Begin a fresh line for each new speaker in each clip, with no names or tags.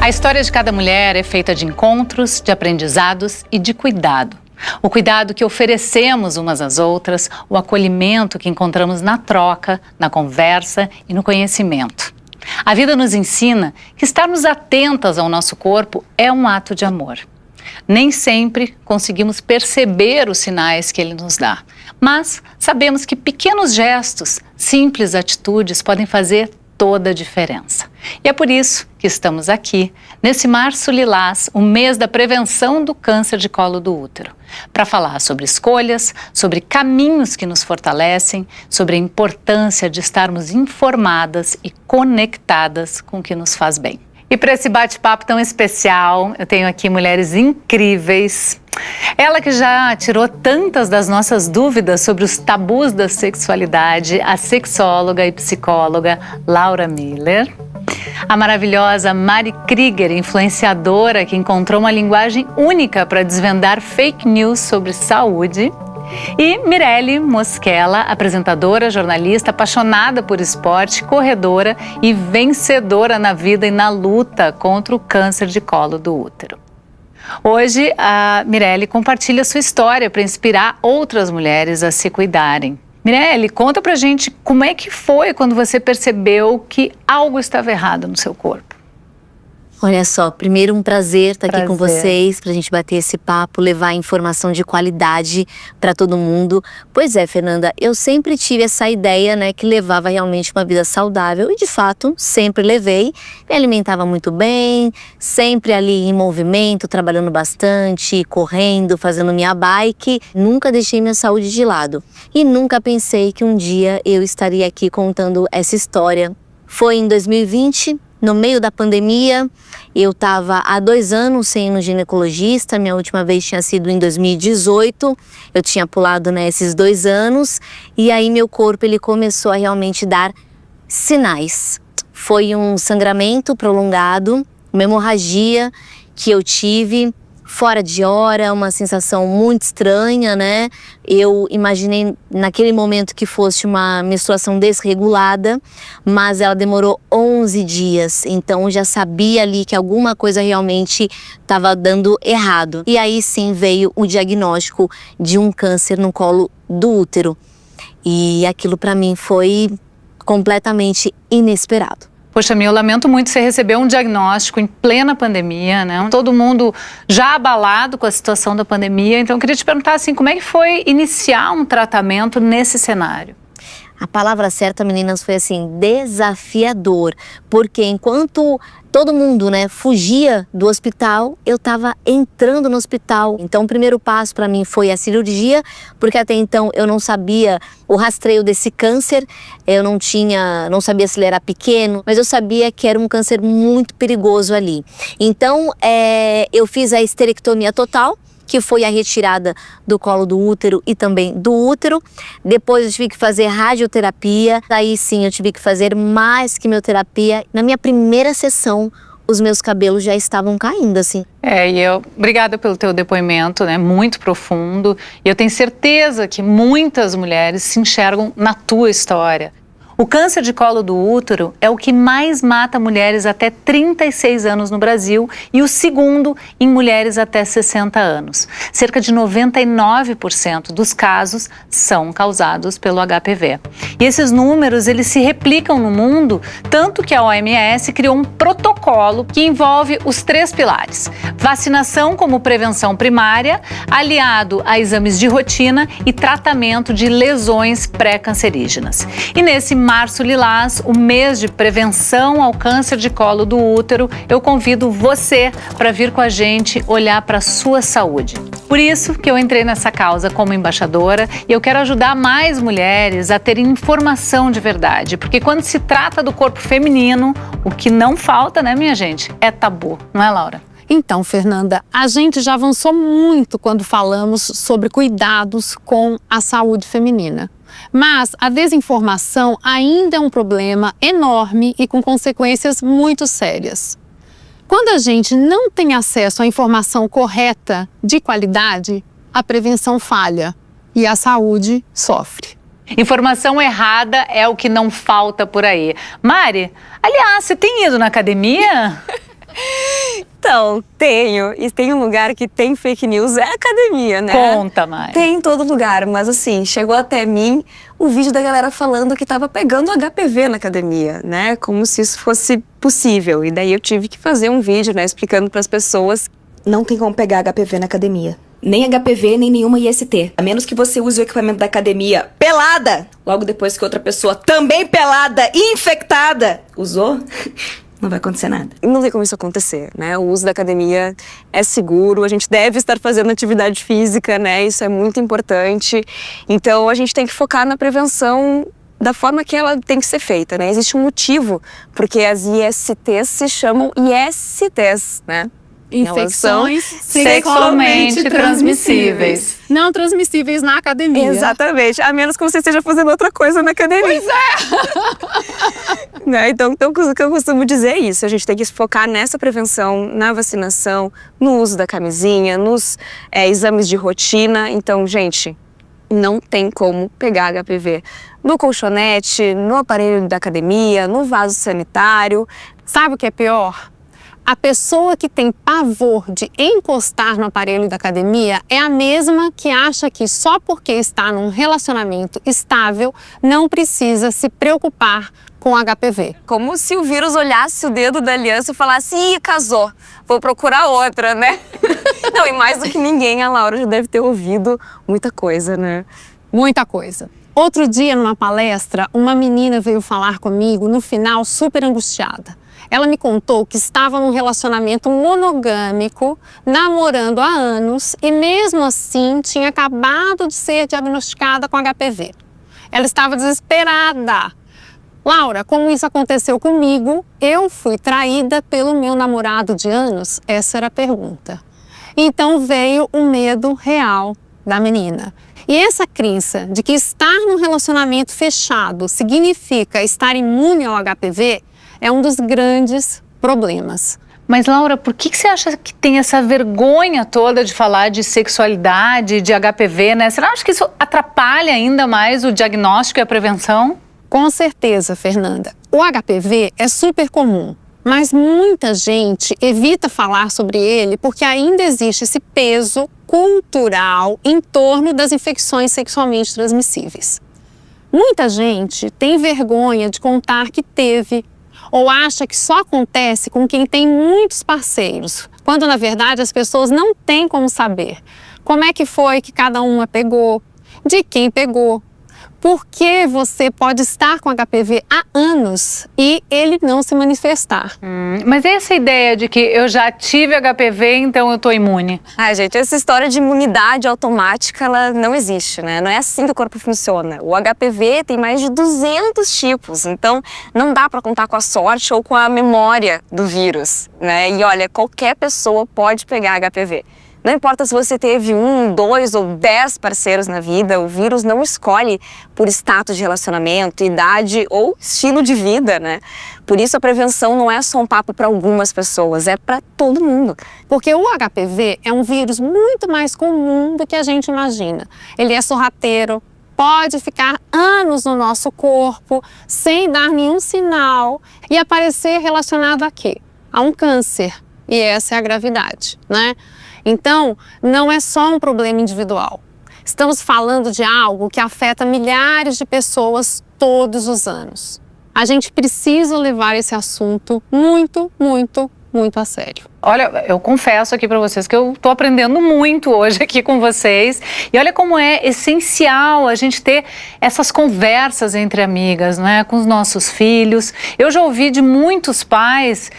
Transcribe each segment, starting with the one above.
A história de cada mulher é feita de encontros, de aprendizados e de cuidado. O cuidado que oferecemos umas às outras, o acolhimento que encontramos na troca, na conversa e no conhecimento. A vida nos ensina que estarmos atentas ao nosso corpo é um ato de amor. Nem sempre conseguimos perceber os sinais que ele nos dá, mas sabemos que pequenos gestos, simples atitudes podem fazer toda a diferença. E é por isso que estamos aqui, nesse Março Lilás, o mês da prevenção do câncer de colo do útero, para falar sobre escolhas, sobre caminhos que nos fortalecem, sobre a importância de estarmos informadas e conectadas com o que nos faz bem. E para esse bate-papo tão especial, eu tenho aqui mulheres incríveis. Ela que já tirou tantas das nossas dúvidas sobre os tabus da sexualidade, a sexóloga e psicóloga Laura Miller. A maravilhosa Mari Krieger, influenciadora que encontrou uma linguagem única para desvendar fake news sobre saúde. E Mirelle Moschella, apresentadora, jornalista, apaixonada por esporte, corredora e vencedora na vida e na luta contra o câncer de colo do útero. Hoje, a Mirelle compartilha sua história para inspirar outras mulheres a se cuidarem. Mirelle, conta pra gente como é que foi quando você percebeu que algo estava errado no seu corpo.
Olha só, primeiro um prazer estar aqui com vocês, pra gente bater esse papo, levar informação de qualidade para todo mundo. Pois é, Fernanda, eu sempre tive essa ideia, né, que levava realmente uma vida saudável e de fato sempre levei. Me alimentava muito bem, sempre ali em movimento, trabalhando bastante, correndo, fazendo minha bike. Nunca deixei minha saúde de lado e nunca pensei que um dia eu estaria aqui contando essa história. Foi em 2020, no meio da pandemia. Eu estava há 2 anos sem ir no ginecologista, minha última vez tinha sido em 2018, eu tinha pulado, né, esses 2 anos, e aí meu corpo ele começou a realmente dar sinais. Foi um sangramento prolongado, uma hemorragia que eu tive fora de hora, uma sensação muito estranha, né? Eu imaginei naquele momento que fosse uma menstruação desregulada, mas ela demorou 11 dias, então eu já sabia ali que alguma coisa realmente estava dando errado. E aí sim veio o diagnóstico de um câncer no colo do útero. E aquilo para mim foi completamente inesperado.
Poxa, eu lamento muito você receber um diagnóstico em plena pandemia, né? Todo mundo já abalado com a situação da pandemia. Então, eu queria te perguntar, assim, como é que foi iniciar um tratamento nesse cenário?
A palavra certa, meninas, foi assim, desafiador. Porque enquanto todo mundo, né, fugia do hospital, eu estava entrando no hospital. Então, o primeiro passo para mim foi a cirurgia, porque até então eu não sabia o rastreio desse câncer, eu não sabia se ele era pequeno, mas eu sabia que era um câncer muito perigoso ali. Então, eu fiz a esterectomia total, que foi a retirada do colo do útero e também do útero. Depois eu tive que fazer radioterapia, aí sim eu tive que fazer mais quimioterapia. Na minha primeira sessão, os meus cabelos já estavam caindo, assim.
Obrigada pelo teu depoimento, né, muito profundo. E eu tenho certeza que muitas mulheres se enxergam na tua história. O câncer de colo do útero é o que mais mata mulheres até 36 anos no Brasil e o segundo em mulheres até 60 anos. Cerca de 99% dos casos são causados pelo HPV. E esses números, eles se replicam no mundo, tanto que a OMS criou um protocolo que envolve os 3 pilares: vacinação como prevenção primária, aliado a exames de rotina e tratamento de lesões pré-cancerígenas. E nesse Março Lilás, o mês de prevenção ao câncer de colo do útero, eu convido você para vir com a gente olhar para a sua saúde. Por isso que eu entrei nessa causa como embaixadora e eu quero ajudar mais mulheres a terem informação de verdade, porque quando se trata do corpo feminino, o que não falta, né, minha gente, é tabu, não é, Laura?
Então, Fernanda, a gente já avançou muito quando falamos sobre cuidados com a saúde feminina. Mas a desinformação ainda é um problema enorme e com consequências muito sérias. Quando a gente não tem acesso à informação correta, de qualidade, a prevenção falha e a saúde sofre.
Informação errada é o que não falta por aí. Mari, aliás, você tem ido na academia?
Então, tenho. E tem um lugar que tem fake news, é a academia, né?
Conta mais.
Tem em todo lugar, mas assim, chegou até mim o vídeo da galera falando que tava pegando HPV na academia, né? Como se isso fosse possível. E daí eu tive que fazer um vídeo, né, explicando pras pessoas.
Não tem como pegar HPV na academia. Nem HPV, nem nenhuma IST. A menos que você use o equipamento da academia pelada, logo depois que outra pessoa também pelada e infectada usou, não vai acontecer nada.
Não tem como isso acontecer, né? O uso da academia é seguro, a gente deve estar fazendo atividade física, né? Isso é muito importante. Então a gente tem que focar na prevenção da forma que ela tem que ser feita, né? Existe um motivo porque as ISTs se chamam ISTs, né?
Infecções
sexualmente transmissíveis.
Não transmissíveis na academia.
Exatamente, a menos que você esteja fazendo outra coisa na academia.
Pois é!
Né? Então, o que eu costumo dizer é isso, a gente tem que se focar nessa prevenção, na vacinação, no uso da camisinha, nos exames de rotina. Então, gente, não tem como pegar HPV no colchonete, no aparelho da academia, no vaso sanitário.
Sabe o que é pior? A pessoa que tem pavor de encostar no aparelho da academia é a mesma que acha que só porque está num relacionamento estável não precisa se preocupar com HPV.
Como se o vírus olhasse o dedo da aliança e falasse: ih, casou, vou procurar outra, né? Não, e mais do que ninguém, a Laura já deve ter ouvido muita coisa, né?
Muita coisa. Outro dia, numa palestra, uma menina veio falar comigo, no final, super angustiada. Ela me contou que estava num relacionamento monogâmico, namorando há anos e mesmo assim tinha acabado de ser diagnosticada com HPV. Ela estava desesperada. Laura, como isso aconteceu comigo, eu fui traída pelo meu namorado de anos? Essa era a pergunta. Então veio o medo real da menina. E essa crença de que estar num relacionamento fechado significa estar imune ao HPV é um dos grandes problemas.
Mas, Laura, por que você acha que tem essa vergonha toda de falar de sexualidade, de HPV, né? Você não acha que isso atrapalha ainda mais o diagnóstico e a prevenção?
Com certeza, Fernanda. O HPV é super comum, mas muita gente evita falar sobre ele porque ainda existe esse peso cultural em torno das infecções sexualmente transmissíveis. Muita gente tem vergonha de contar que teve ou acha que só acontece com quem tem muitos parceiros, quando na verdade as pessoas não têm como saber como é que foi que cada uma pegou, de quem pegou, por que você pode estar com HPV há anos e ele não se manifestar.
Mas essa ideia de que eu já tive HPV, então eu tô imune?
Ai, gente, essa história de imunidade automática, ela não existe, né? Não é assim que o corpo funciona. O HPV tem mais de 200 tipos, então não dá para contar com a sorte ou com a memória do vírus, né? E olha, qualquer pessoa pode pegar HPV. Não importa se você teve 1, 2 ou 10 parceiros na vida, o vírus não escolhe por status de relacionamento, idade ou estilo de vida, né? Por isso a prevenção não é só um papo para algumas pessoas, é para todo mundo.
Porque o HPV é um vírus muito mais comum do que a gente imagina. Ele é sorrateiro, pode ficar anos no nosso corpo sem dar nenhum sinal e aparecer relacionado a quê? A um câncer. E essa é a gravidade, né? Então, não é só um problema individual. Estamos falando de algo que afeta milhares de pessoas todos os anos. A gente precisa levar esse assunto muito, muito, muito a sério.
Olha, eu confesso aqui para vocês que eu tô aprendendo muito hoje aqui com vocês. E olha como é essencial a gente ter essas conversas entre amigas, né, com os nossos filhos. Eu já ouvi de muitos pais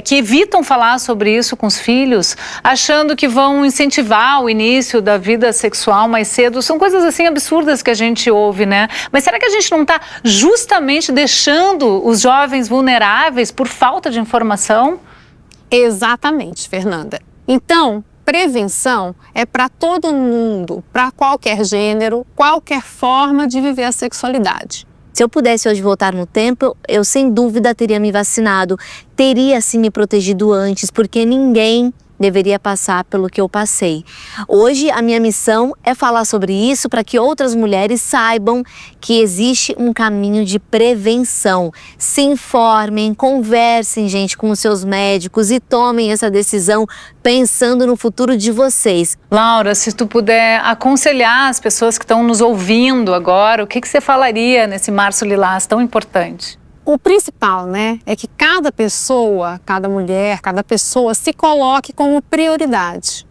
que evitam falar sobre isso com os filhos, achando que vão incentivar o início da vida sexual mais cedo. São coisas assim absurdas que a gente ouve, né? Mas será que a gente não está justamente deixando os jovens vulneráveis por falta de informação?
Exatamente, Fernanda. Então, prevenção é para todo mundo, para qualquer gênero, qualquer forma de viver a sexualidade.
Se eu pudesse hoje voltar no tempo, eu sem dúvida teria me vacinado, teria assim me protegido antes, porque ninguém deveria passar pelo que eu passei. Hoje a minha missão é falar sobre isso para que outras mulheres saibam que existe um caminho de prevenção. Se informem, conversem, gente, com os seus médicos e tomem essa decisão pensando no futuro de vocês.
Laura, se tu puder aconselhar as pessoas que estão nos ouvindo agora, o que você falaria nesse Março Lilás tão importante?
O principal, né, é que cada pessoa, cada mulher, cada pessoa se coloque como prioridade.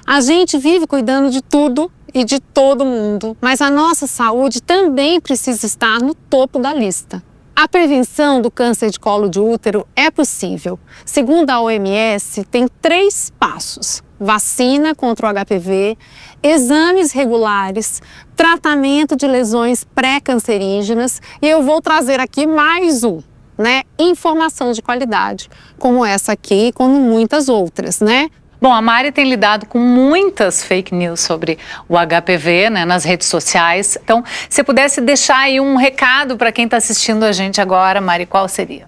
A gente vive cuidando de tudo e de todo mundo, mas a nossa saúde também precisa estar no topo da lista. A prevenção do câncer de colo de útero é possível. Segundo a OMS, tem 3 passos: vacina contra o HPV, exames regulares, tratamento de lesões pré-cancerígenas e eu vou trazer aqui mais um, né? Informação de qualidade, como essa aqui e como muitas outras, né?
Bom, a Mari tem lidado com muitas fake news sobre o HPV, né, nas redes sociais. Então, se você pudesse deixar aí um recado para quem está assistindo a gente agora, Mari, qual seria?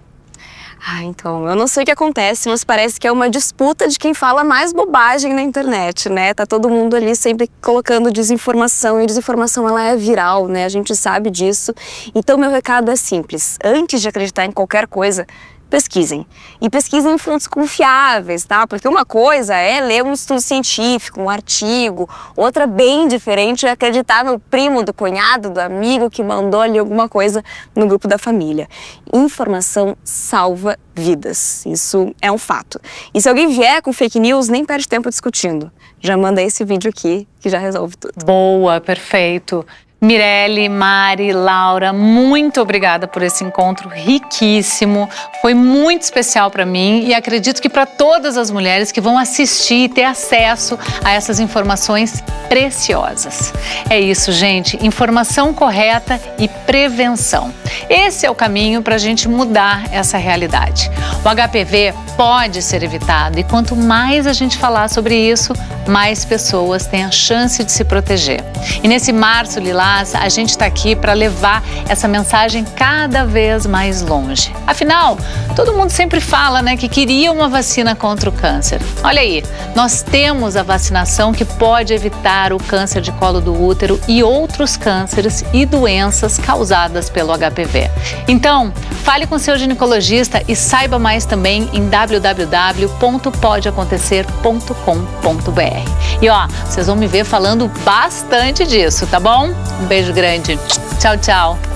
Então, eu não sei o que acontece, mas parece que é uma disputa de quem fala mais bobagem na internet, né? Tá todo mundo ali sempre colocando desinformação, e desinformação ela é viral, né? A gente sabe disso. Então, meu recado é simples: antes de acreditar em qualquer coisa, pesquisem. E pesquisem em fontes confiáveis, tá? Porque uma coisa é ler um estudo científico, um artigo, outra bem diferente é acreditar no primo, do cunhado, do amigo que mandou ali alguma coisa no grupo da família. Informação salva vidas, isso é um fato. E se alguém vier com fake news, nem perde tempo discutindo. Já manda esse vídeo aqui que já resolve tudo.
Boa, perfeito. Mirelle, Mari, Laura, muito obrigada por esse encontro riquíssimo. Foi muito especial para mim e acredito que para todas as mulheres que vão assistir e ter acesso a essas informações preciosas. É isso, gente. Informação correta e prevenção. Esse é o caminho para a gente mudar essa realidade. O HPV pode ser evitado e quanto mais a gente falar sobre isso, mais pessoas têm a chance de se proteger. E nesse Março Lilás, a gente está aqui para levar essa mensagem cada vez mais longe. Afinal, todo mundo sempre fala, né, que queria uma vacina contra o câncer. Olha aí, nós temos a vacinação que pode evitar o câncer de colo do útero e outros cânceres e doenças causadas pelo HPV. Então, fale com seu ginecologista e saiba mais também em www.podeacontecer.com.br. E ó, vocês vão me ver falando bastante disso, tá bom? Um beijo grande. Tchau, tchau.